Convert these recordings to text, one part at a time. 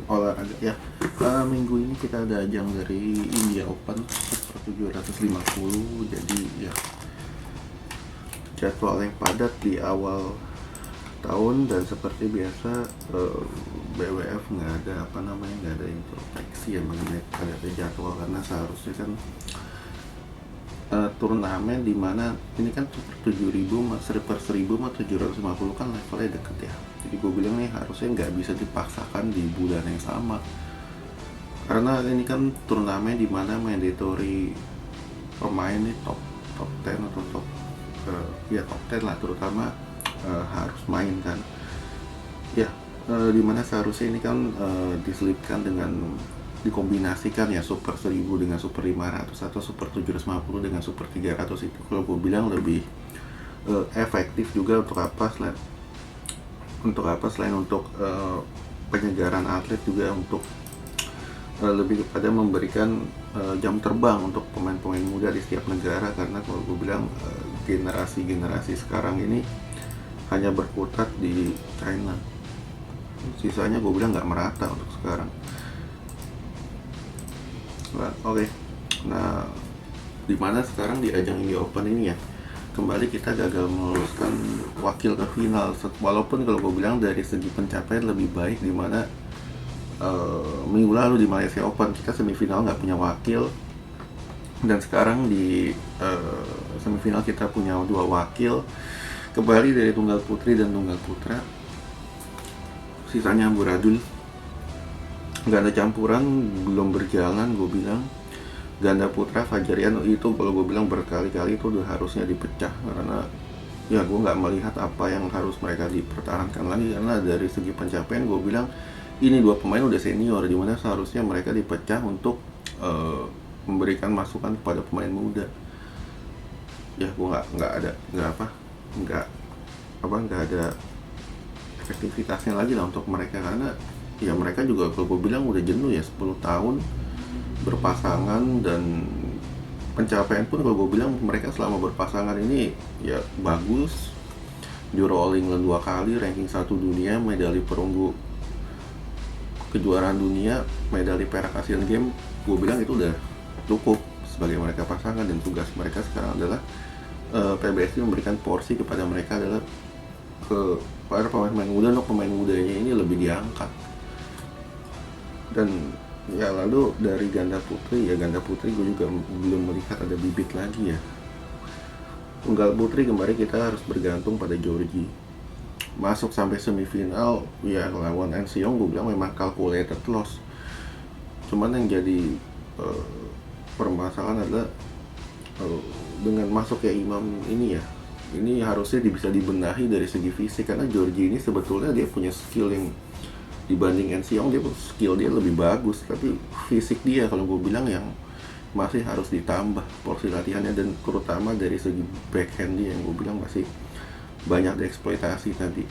olahraga ya. Minggu ini kita ada ajang dari India Open Super 750. Jadi ya, jadwal yang padat di awal tahun, dan seperti biasa BWF nggak ada introspeksi ya mengenai padatnya jadwal, karena seharusnya kan turnamen dimana ini kan Super 7000 per 1000 sama 750 kan levelnya deket ya. Jadi gue bilang nih harusnya nggak bisa dipaksakan di bulan yang sama, karena ini kan turnamen dimana mandatory pemain nih top 10 atau top top 10 lah terutama harus main kan ya. Dimana seharusnya ini kan diselipkan dengan dikombinasikan ya, Super 1000 dengan Super 500 atau Super 750 dengan Super 300. Itu kalau gue bilang lebih efektif juga. Untuk apa selain untuk penyegaran atlet, juga untuk lebih kepada memberikan jam terbang untuk pemain-pemain muda di setiap negara. Karena kalau gue bilang generasi sekarang ini hanya berkutat di China, sisanya gue bilang nggak merata untuk sekarang. Oke. Nah, dimana sekarang di ajang India Open ini ya, kembali kita gagal meloloskan wakil ke final. Walaupun kalau gue bilang dari segi pencapaian lebih baik, dimana minggu lalu di Malaysia Open kita semifinal nggak punya wakil, dan sekarang di semifinal kita punya 2 wakil, kembali dari tunggal putri dan tunggal putra. Sisanya amburadul. Ganda campuran belum berjalan, gue bilang. Ganda putra Fajarian itu kalau gue bilang berkali-kali itu udah harusnya dipecah, karena ya gue nggak melihat apa yang harus mereka dipertahankan lagi. Karena dari segi pencapaian gue bilang ini 2 pemain udah senior, dimana seharusnya mereka dipecah untuk memberikan masukan kepada pemain muda. Ya gue nggak ada efektivitasnya lagi lah untuk mereka, karena ya mereka juga kalau gue bilang udah jenuh ya, 10 tahun berpasangan, dan pencapaian pun kalau gue bilang mereka selama berpasangan ini ya bagus. Juara All England 2 kali, ranking 1 dunia, medali perunggu kejuaraan dunia, medali perak Asian Games. Gue bilang itu udah cukup sebagai mereka pasangan, dan tugas mereka sekarang adalah PBSI memberikan porsi kepada mereka adalah para pemain muda, untuk pemain mudanya ini lebih diangkat. Dan ya lalu dari ganda putri gue juga belum melihat ada bibit lagi ya. Tunggal putri kemarin kita harus bergantung pada Georgie. Masuk sampai semifinal ya lawan Ensiong, gue bilang memang calculated loss. Cuman yang jadi permasalahan adalah dengan masuknya Imam ini ya, ini harusnya bisa dibenahi dari segi fisik, karena Georgie ini sebetulnya dia punya skill yang dibanding Ensiong, skill dia lebih bagus, tapi fisik dia kalau gue bilang yang masih harus ditambah porsi latihannya, dan terutama dari segi backhand dia yang gue bilang masih banyak dieksploitasi tadi.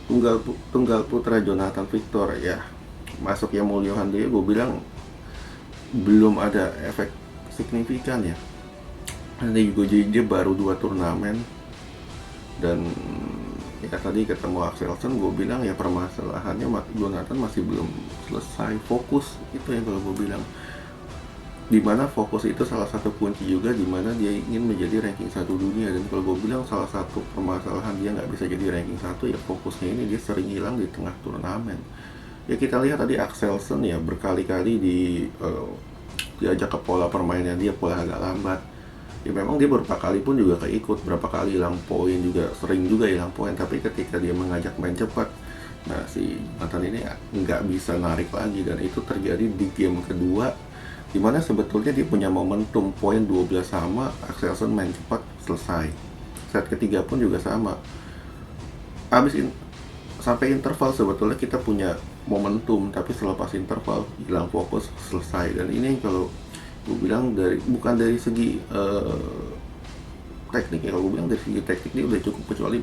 Tunggal putra Jonathan Victor ya, masuknya Mulyo Handoyo gue bilang belum ada efek signifikan ya. Nanti juga dia baru 2 turnamen, dan ya tadi ketemu Axelsen, gue bilang ya permasalahannya Jonathan masih belum selesai fokus. Itu yang kalau gue bilang, dimana fokus itu salah satu kunci juga, dimana dia ingin menjadi ranking 1 dunia. Dan kalau gue bilang salah satu permasalahan dia nggak bisa jadi ranking 1 ya fokusnya ini, dia sering hilang di tengah turnamen. Ya kita lihat tadi Axelsen ya berkali-kali diajak ke pola permainan dia, pola agak lambat. Ya memang dia beberapa kali pun juga keikut, berapa kali hilang poin juga, sering juga hilang poin. Tapi ketika dia mengajak main cepat, nah si Nathan ini nggak bisa narik lagi. Dan itu terjadi di game kedua, dimana sebetulnya dia punya momentum, poin 12 sama, Axelsen main cepat, selesai. Set ketiga pun juga sama. Sampai interval sebetulnya kita punya momentum, tapi selepas interval hilang fokus, selesai. Dan ini kalau gue bilang bukan dari segi teknik ya, kalau gue bilang dari segi teknik dia udah cukup, kecuali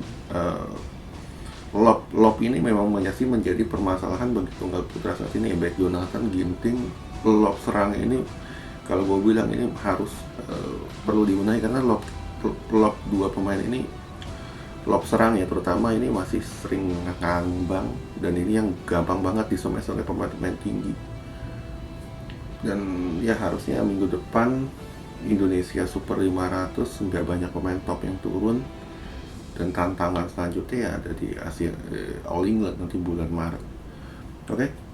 lob ini memang masih menjadi permasalahan bagi tunggal putra saat ini ya, baik Jonathan, Ginting. Lob serang ini kalau gue bilang ini harus perlu dibenahi, karena lob 2 pemain ini lob serang ya, terutama ini masih sering ngambang, dan ini yang gampang banget dismash oleh pemain-pemain tinggi. Dan ya harusnya minggu depan Indonesia Super 500 nggak banyak pemain top yang turun, dan tantangan selanjutnya ya ada di Asia All England nanti bulan Maret. Oke.